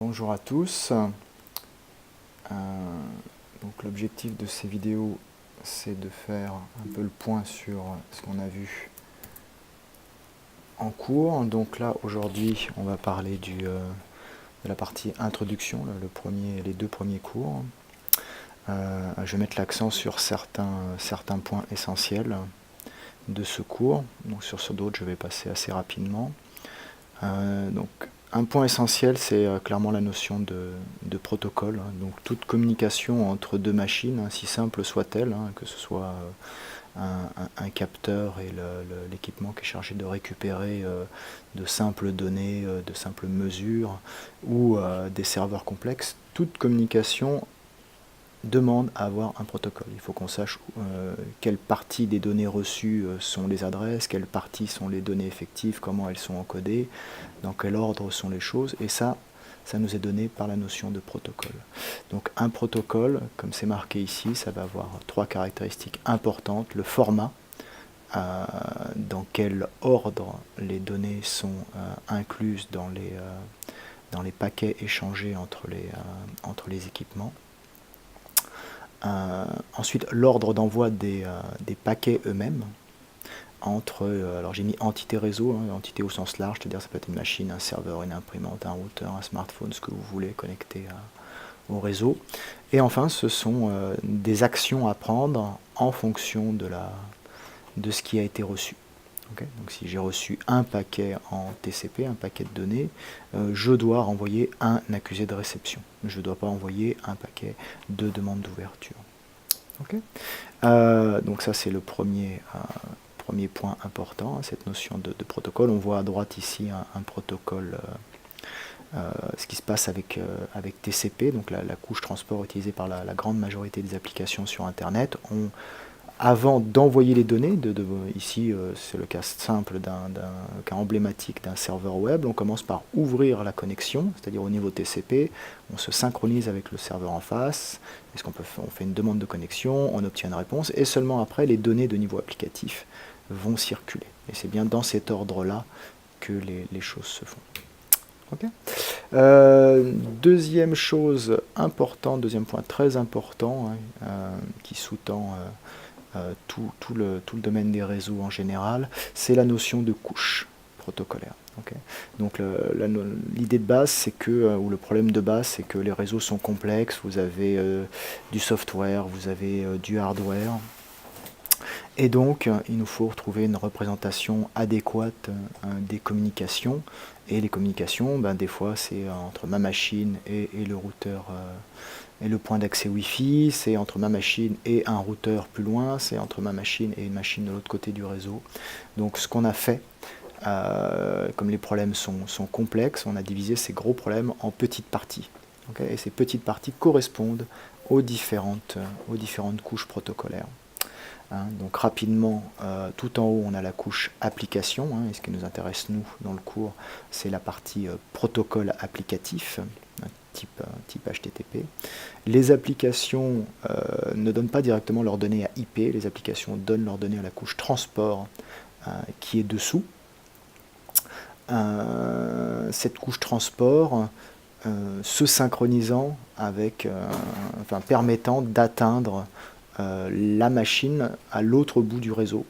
Bonjour à tous. Donc l'objectif de ces vidéos, c'est de faire un peu le point sur ce qu'on a vu en cours. Donc là, aujourd'hui, on va parler de la partie introduction, les deux premiers cours. Je vais mettre l'accent sur certains points essentiels de ce cours. Donc sur d'autres, je vais passer assez rapidement. Donc un point essentiel, c'est clairement la notion de protocole. Donc toute communication entre deux machines, si simple soit-elle, que ce soit un capteur et l'équipement qui est chargé de récupérer de simples données, de simples mesures, ou des serveurs complexes, toute communication demande à avoir un protocole. Il faut qu'on sache quelle partie des données reçues sont les adresses, quelle partie sont les données effectives, comment elles sont encodées, dans quel ordre sont les choses, et ça nous est donné par la notion de protocole. Donc un protocole, comme c'est marqué ici, ça va avoir trois caractéristiques importantes. Le format, dans quel ordre les données sont incluses dans les paquets échangés entre les équipements. Ensuite, l'ordre d'envoi des paquets eux-mêmes entre, alors j'ai mis entité réseau, entité au sens large, c'est-à-dire ça peut être une machine, un serveur, une imprimante, un routeur, un smartphone, ce que vous voulez connecter au réseau. Et enfin, ce sont des actions à prendre en fonction de ce qui a été reçu. Okay, donc si j'ai reçu un paquet en TCP, un paquet de données, je dois renvoyer un accusé de réception. Je ne dois pas envoyer un paquet de demande d'ouverture. Okay, donc ça c'est le premier point important, cette notion de protocole. On voit à droite ici un protocole, ce qui se passe avec TCP, donc la couche transport utilisée par la grande majorité des applications sur Internet. Avant d'envoyer les données, ici c'est le cas simple d'un cas emblématique d'un serveur web, on commence par ouvrir la connexion, c'est-à-dire au niveau TCP, on se synchronise avec le serveur en face, on fait une demande de connexion, on obtient une réponse, et seulement après les données de niveau applicatif vont circuler. Et c'est bien dans cet ordre-là que les choses se font. Okay. Deuxième chose importante, deuxième point très important, qui sous-tend tout le domaine des réseaux en général, c'est la notion de couche protocolaire. Okay. Donc l'idée de base, c'est que, ou le problème de base, c'est que les réseaux sont complexes, vous avez du software, vous avez du hardware, et donc il nous faut retrouver une représentation adéquate des communications, et les communications, des fois c'est entre ma machine et le routeur et le point d'accès Wi-Fi, c'est entre ma machine et un routeur plus loin, c'est entre ma machine et une machine de l'autre côté du réseau. Donc ce qu'on a fait, comme les problèmes sont complexes, on a divisé ces gros problèmes en petites parties. Okay, et ces petites parties correspondent aux différentes couches protocolaires. Donc rapidement, tout en haut, on a la couche application, et ce qui nous intéresse, nous, dans le cours, c'est la partie protocole applicatif, type HTTP. Les applications ne donnent pas directement leurs données à IP, les applications donnent leurs données à la couche transport qui est dessous. Cette couche transport se synchronisant avec, permettant d'atteindre la machine à l'autre bout du réseau,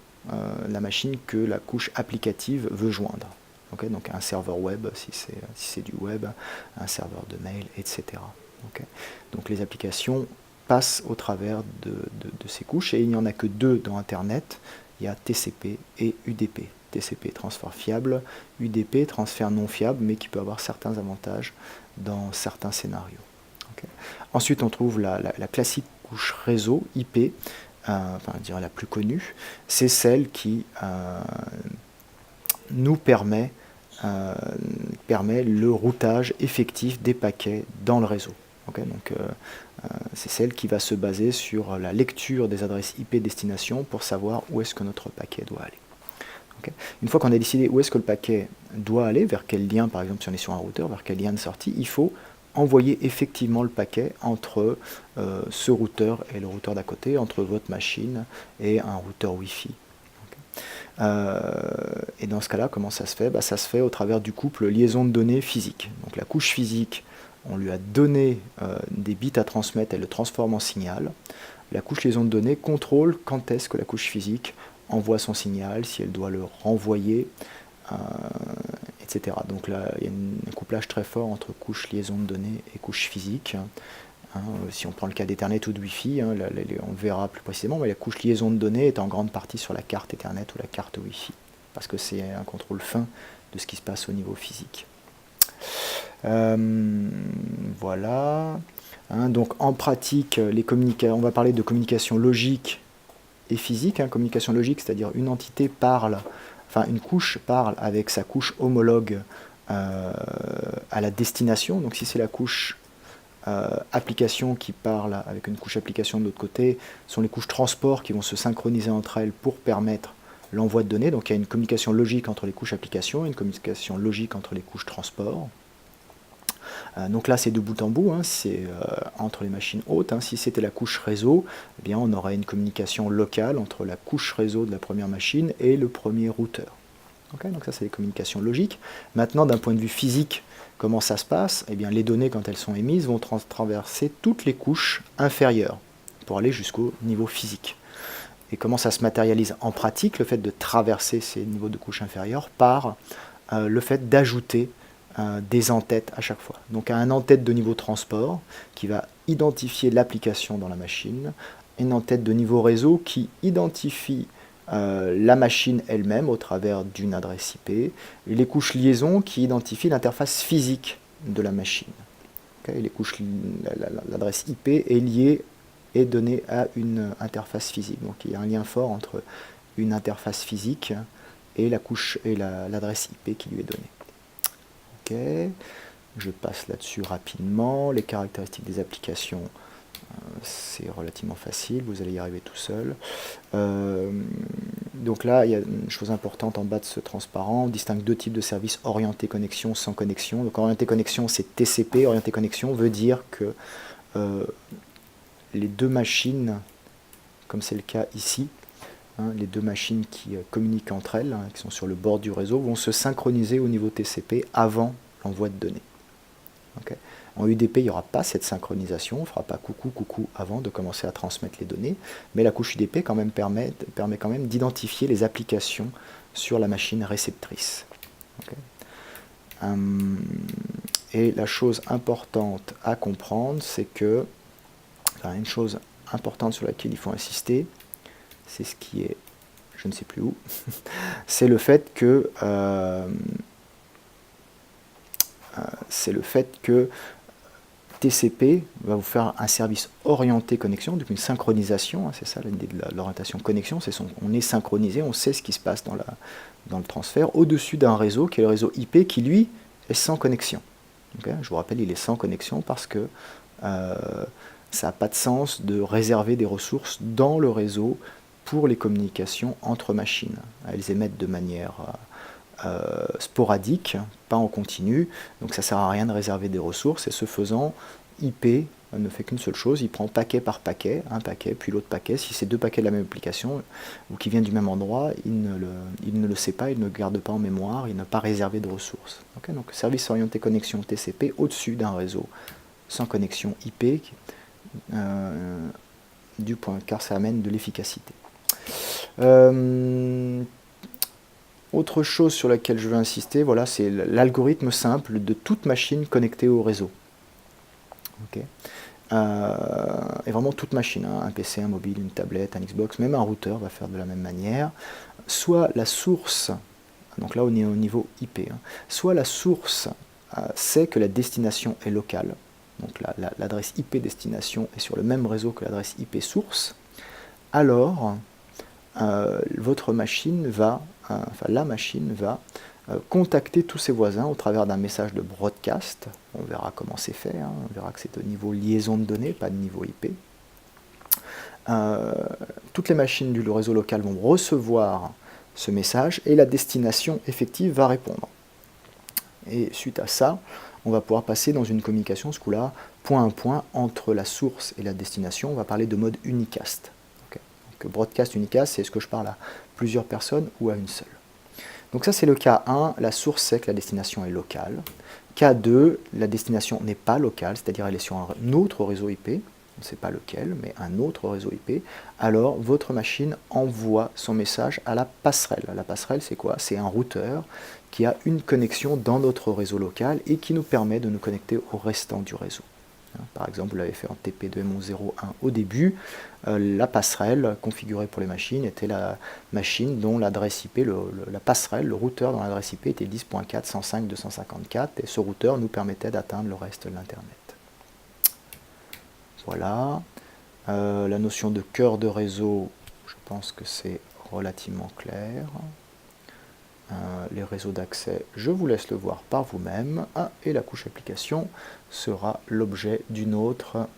la machine que la couche applicative veut joindre. Okay, donc un serveur web, si c'est du web, un serveur de mail, etc. Okay. Donc les applications passent au travers de ces couches, et il n'y en a que deux dans Internet, il y a TCP et UDP. TCP, transfert fiable, UDP, transfert non fiable, mais qui peut avoir certains avantages dans certains scénarios. Okay. Ensuite, on trouve la classique couche réseau, IP, je dirais la plus connue, c'est celle qui nous permet le routage effectif des paquets dans le réseau. Okay, donc c'est celle qui va se baser sur la lecture des adresses IP destination pour savoir où est-ce que notre paquet doit aller. Okay. Une fois qu'on a décidé où est-ce que le paquet doit aller, vers quel lien, par exemple si on est sur un routeur, vers quel lien de sortie, il faut envoyer effectivement le paquet entre ce routeur et le routeur d'à côté, entre votre machine et un routeur Wi-Fi. Et dans ce cas-là, comment ça se fait? Ça se fait au travers du couple liaison de données physique. Donc la couche physique on lui a donné des bits à transmettre, elle le transforme en signal. La couche liaison de données contrôle quand est-ce que la couche physique envoie son signal, si elle doit le renvoyer, etc. Donc là, il y a un couplage très fort entre couche liaison de données et couche physique. Si on prend le cas d'Ethernet ou de Wi-Fi, on le verra plus précisément, mais la couche liaison de données est en grande partie sur la carte Ethernet ou la carte Wi-Fi, parce que c'est un contrôle fin de ce qui se passe au niveau physique. Voilà. Donc en pratique, on va parler de communication logique et physique. Communication logique, c'est-à-dire une entité parle, enfin une couche parle avec sa couche homologue à la destination. Donc si c'est la couche application qui parle avec une couche application de l'autre côté, sont les couches transport qui vont se synchroniser entre elles pour permettre l'envoi de données. Donc il y a une communication logique entre les couches application et une communication logique entre les couches transport. Donc là c'est de bout en bout, c'est entre les machines hautes. Si c'était la couche réseau, eh bien, on aurait une communication locale entre la couche réseau de la première machine et le premier routeur. Okay, donc ça c'est les communications logiques. Maintenant d'un point de vue physique, comment ça se passe? Eh bien, les données, quand elles sont émises, vont traverser toutes les couches inférieures pour aller jusqu'au niveau physique. Et comment ça se matérialise en pratique? Le fait de traverser ces niveaux de couches inférieures par le fait d'ajouter des en-têtes à chaque fois. Donc un en-tête de niveau transport qui va identifier l'application dans la machine, une en-tête de niveau réseau qui identifie la machine elle-même au travers d'une adresse IP, et les couches liaison qui identifient l'interface physique de la machine. Okay, l'adresse IP est liée et donnée à une interface physique. Donc il y a un lien fort entre une interface physique et la couche et l'adresse IP qui lui est donnée. Okay. Je passe là-dessus rapidement. Les caractéristiques des applications, c'est relativement facile, vous allez y arriver tout seul. Donc là, il y a une chose importante en bas de ce transparent, on distingue deux types de services, orienté connexion, sans connexion. Donc orienté connexion, c'est TCP, orienté connexion veut dire que les deux machines, comme c'est le cas ici, les deux machines qui communiquent entre elles, qui sont sur le bord du réseau, vont se synchroniser au niveau TCP avant l'envoi de données. Okay. En UDP, il n'y aura pas cette synchronisation, on ne fera pas coucou, coucou avant de commencer à transmettre les données, mais la couche UDP quand même permet quand même d'identifier les applications sur la machine réceptrice. Okay. Et la chose importante à comprendre, c'est que, une chose importante sur laquelle il faut insister, c'est ce qui est, je ne sais plus où, c'est le fait que TCP va vous faire un service orienté connexion, donc une synchronisation, c'est ça l'idée de l'orientation connexion, on est synchronisé, on sait ce qui se passe dans le transfert, au-dessus d'un réseau qui est le réseau IP qui lui est sans connexion. Okay, je vous rappelle, il est sans connexion parce que ça n'a pas de sens de réserver des ressources dans le réseau pour les communications entre machines. Elles émettent de manière sporadique, pas en continu, donc ça sert à rien de réserver des ressources, et ce faisant, IP ne fait qu'une seule chose, il prend paquet par paquet, un paquet, puis l'autre paquet, si c'est deux paquets de la même application, ou qui viennent du même endroit, il ne le sait pas, il ne garde pas en mémoire, il n'a pas réservé de ressources. Okay, donc service orienté connexion TCP au-dessus d'un réseau sans connexion IP, car ça amène de l'efficacité. Autre chose sur laquelle je veux insister, voilà, c'est l'algorithme simple de toute machine connectée au réseau. Okay. Et vraiment toute machine, un PC, un mobile, une tablette, un Xbox, même un routeur va faire de la même manière. Soit la source, donc là on est au niveau IP, soit la source sait que la destination est locale, donc l'adresse IP destination est sur le même réseau que l'adresse IP source, alors votre machine va, la machine va contacter tous ses voisins au travers d'un message de broadcast. On verra comment c'est fait, on verra que c'est au niveau liaison de données, pas de niveau IP. Toutes les machines du réseau local vont recevoir ce message et la destination effective va répondre. Et suite à ça, on va pouvoir passer dans une communication, ce coup-là, point à point, entre la source et la destination. On va parler de mode unicast. Okay. Donc, broadcast unicast, c'est est-ce que je parle à plusieurs personnes ou à une seule. Donc ça c'est le cas 1, la source sait que la destination est locale. Cas 2, la destination n'est pas locale, c'est-à-dire elle est sur un autre réseau IP, on ne sait pas lequel, mais un autre réseau IP, alors votre machine envoie son message à la passerelle. La passerelle, c'est quoi? C'est un routeur qui a une connexion dans notre réseau local et qui nous permet de nous connecter au restant du réseau. Par exemple, vous l'avez fait en TP2MO01 au début, la passerelle configurée pour les machines était la machine dont l'adresse IP, la passerelle, le routeur dont l'adresse IP était 10.4.105.254 et ce routeur nous permettait d'atteindre le reste de l'Internet. Voilà. La notion de cœur de réseau, je pense que c'est relativement clair. Les réseaux d'accès, je vous laisse le voir par vous-même. Et la couche application sera l'objet d'une autre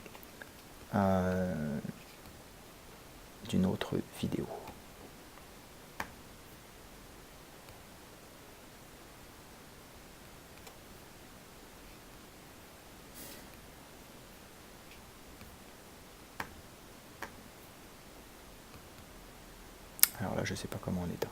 vidéo. Alors là, je ne sais pas comment on éteint.